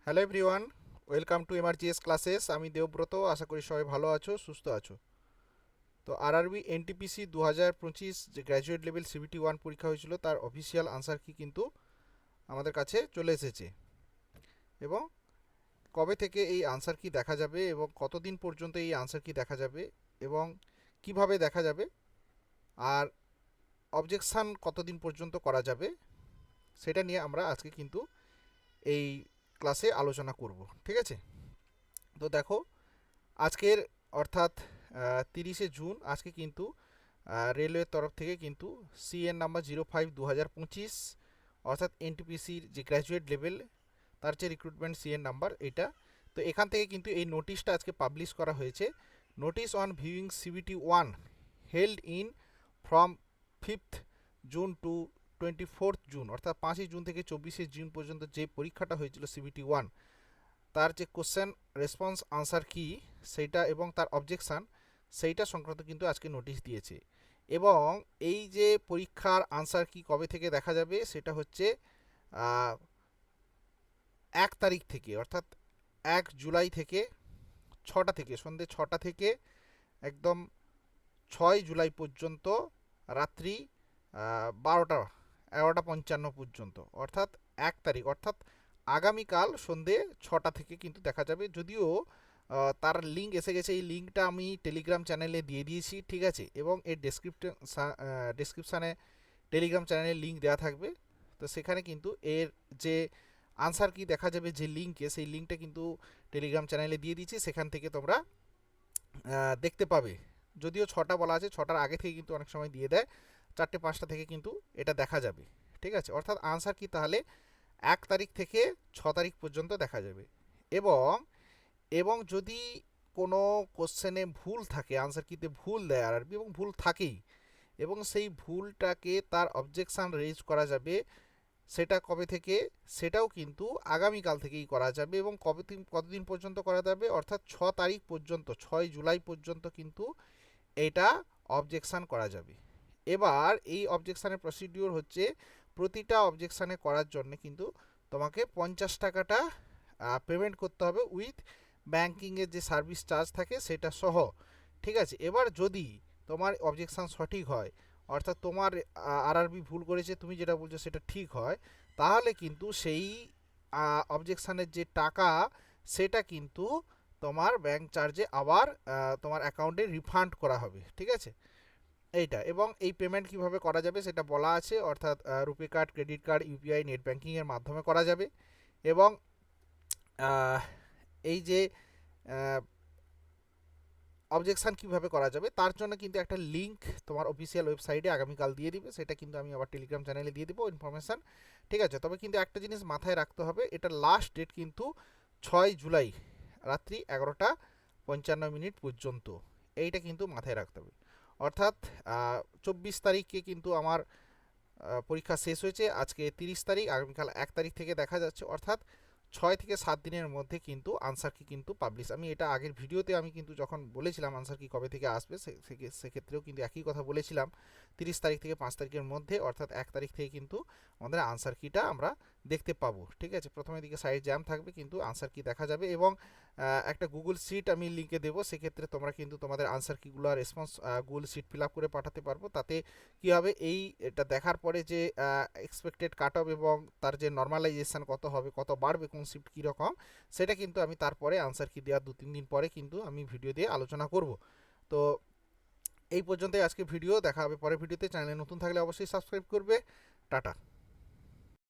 Hello everyone, welcome to MRGS classes. আমি দেবব্রত, আশা করি সবাই ভালো আছো, সুস্থ আছো। তো আরআরবি এনটিপিসি 2025 যে গ্র্যাজুয়েট লেভেল সিবিটি 1 পরীক্ষা হয়েছিল তার অফিসিয়াল আনসার কি কিন্তু আমাদের কাছে চলে এসেছে। এবং কবে থেকে এই আনসার কি দেখা যাবে এবং কতদিন পর্যন্ত এই আনসার কি দেখা যাবে এবং কিভাবে দেখা যাবে আর অবজেকশান কতদিন পর্যন্ত করা যাবে সেটা নিয়ে আমরা আজকে কিন্তু এই ক্লাসে আলোচনা করব। ঠিক আছে, তো দেখো আজকের অর্থাৎ 30শে জুন আজকে কিন্তু রেলওয়ের তরফ থেকে কিন্তু সিএন নাম্বার 05/2025 অর্থাৎ এনটিপিসির যে গ্র্যাজুয়েট লেভেল তার যে রিক্রুটমেন্ট সিএন নাম্বার এটা, তো এখান থেকে কিন্তু এই নোটিশটা আজকে পাবলিশ করা হয়েছে। Notice on viewing CBT 1 held in from 5th June to 24th June, অর্থাৎ 5ই জুন থেকে 24শে জুন পর্যন্ত যে পরীক্ষাটা হয়েছিল সিবিটি 1 তার যে কোশ্চেন রেসপন্স আনসার কি সেইটা এবং তার অবজেকশান সেইটা সংক্রান্ত কিন্তু আজকে নোটিশ দিয়েছে। এবং এই যে পরীক্ষার আনসার কি কবে থেকে দেখা যাবে সেটা হচ্ছে 1 তারিখ থেকে, অর্থাৎ 1 জুলাই থেকে 6টা থেকে, সন্ধ্যে 6টা থেকে একদম 6 জুলাই পর্যন্ত রাত্রি 11টা পর্যন্ত, অর্থাৎ 1 তারিখ, অর্থাৎ আগামীকাল সন্ধে 6টা থেকে কিন্তু দেখা যাবে। যদিও তার লিঙ্ক এসে গেছে, এই লিঙ্কটা আমি টেলিগ্রাম চ্যানেলে দিয়ে দিয়েছি, ঠিক আছে, এবং এর ডেসক্রিপশানে টেলিগ্রাম চ্যানেলের লিঙ্ক দেওয়া থাকবে। তো সেখানে কিন্তু এর যে আনসার কি দেখা যাবে যে লিঙ্কে, সেই লিঙ্কটা কিন্তু টেলিগ্রাম চ্যানেলে দিয়ে দিয়েছি, সেখান থেকে তোমরা দেখতে পাবে। যদিও 6টা বলা আছে, 6টার আগে থেকে কিন্তু অনেক সময় দিয়ে দেয়, 4টে 5টা থেকে কিন্তু এটা দেখা যাবে। ঠিক আছে, অর্থাৎ আনসার কি তাহলে 1 তারিখ থেকে 6 তারিখ পর্যন্ত দেখা যাবে। এবং এবং যদি কোনো কোশ্চেনে ভুল থাকে, আনসার কিতে ভুল দেয় আরআরবি, এবং ভুল থাকেই, এবং সেই ভুলটাকে তার অবজেকশান রেজ করা যাবে, সেটা কবে থেকে, সেটাও কিন্তু আগামীকাল থেকেই করা যাবে। এবং কতদিন পর্যন্ত করা যাবে, অর্থাৎ 6 তারিখ পর্যন্ত, 6 জুলাই পর্যন্ত কিন্তু এটা অবজেকশান করা যাবে। এবার এই অবজেকশানের প্রসিডিওর হচ্ছে, প্রতিটা অবজেকশানে করার জন্য কিন্তু তোমাকে 50 টাকাটা পেমেন্ট করতে হবে উইথ ব্যাঙ্কিংয়ের যে সার্ভিস চার্জ থাকে সেটা সহ। ঠিক আছে, এবার যদি তোমার অবজেকশান সঠিক হয়, অর্থাৎ তোমার আরআরবি ভুল করেছে, তুমি যেটা বলছো সেটা ঠিক হয়, তাহলে কিন্তু সেই অবজেকশানের যে টাকা সেটা কিন্তু তোমার ব্যাঙ্ক চার্জে আবার তোমার অ্যাকাউন্টে রিফান্ড করা হবে। ঠিক আছে, এইটা। এবং এই পেমেন্ট কিভাবে করা যাবে সেটা বলা আছে, অর্থাৎ RuPay card, credit card, UPI, net ব্যাঙ্কিংয়ের মাধ্যমে করা যাবে। এবং এই যে অবজেকশান কিভাবে করা যাবে তার জন্য কিন্তু একটা লিঙ্ক তোমার অফিসিয়াল ওয়েবসাইটে আগামীকাল দিয়ে দিবে, সেটা কিন্তু আমি আবার টেলিগ্রাম চ্যানেলে দিয়ে দেবো ইনফরমেশান। ঠিক আছে, তবে কিন্তু একটা জিনিস মাথায় রাখতে হবে, এটা লাস্ট ডেট কিন্তু 6 জুলাই রাত্রি 11টা 55 মিনিট পর্যন্ত, এইটা কিন্তু মাথায় রাখতে হবে। অর্থাৎ 24 তারিখে কিন্তু আমার পরীক্ষা শেষ হয়েছে, আজকে 30 তারিখ, আগামীকাল 1 তারিখ থেকে দেখা যাচ্ছে, অর্থাৎ 6 থেকে 7 দিনের মধ্যে কিন্তু আনসার কি কিন্তু পাবলিশ। আমি এটা আগের ভিডিওতে আমি কিন্তু যখন বলেছিলাম আনসার কি কবে থেকে আসবে, সেক্ষেত্রেও কিন্তু একই কথা বলেছিলাম, 30 তারিখ থেকে 5 তারিখের মধ্যে, অর্থাৎ 1 তারিখ থেকে কিন্তু আমাদের আনসার কিটা আমরা দেখতে পাবো। ঠিক আছে, প্রথমের দিকে সাইড জ্যাম থাকবে কিন্তু আনসার কি দেখা যাবে। এবং একটা গুগল শিট আমি লিঙ্কে দেবো, সেক্ষেত্রে তোমরা কিন্তু তোমাদের আনসার কিগুলো response Google sheet fill up করে পাঠাতে পারবো। তাতে কী হবে, এটা দেখার পরে যে এক্সপেক্টেড কাট অফ এবং তার যে নর্মালাইজেশান কত হবে, কত বাড়বে, কোন শিফট কীরকম, সেটা কিন্তু আমি তারপরে আনসার কি দেওয়ার 2-3 দিন পরে কিন্তু আমি ভিডিও দিয়ে আলোচনা করব। তো এই পর্যন্তই আজকে ভিডিও, দেখা হবে পরের ভিডিওতে। চ্যানেলে নতুন থাকলে অবশ্যই সাবস্ক্রাইব করবে। টাটা।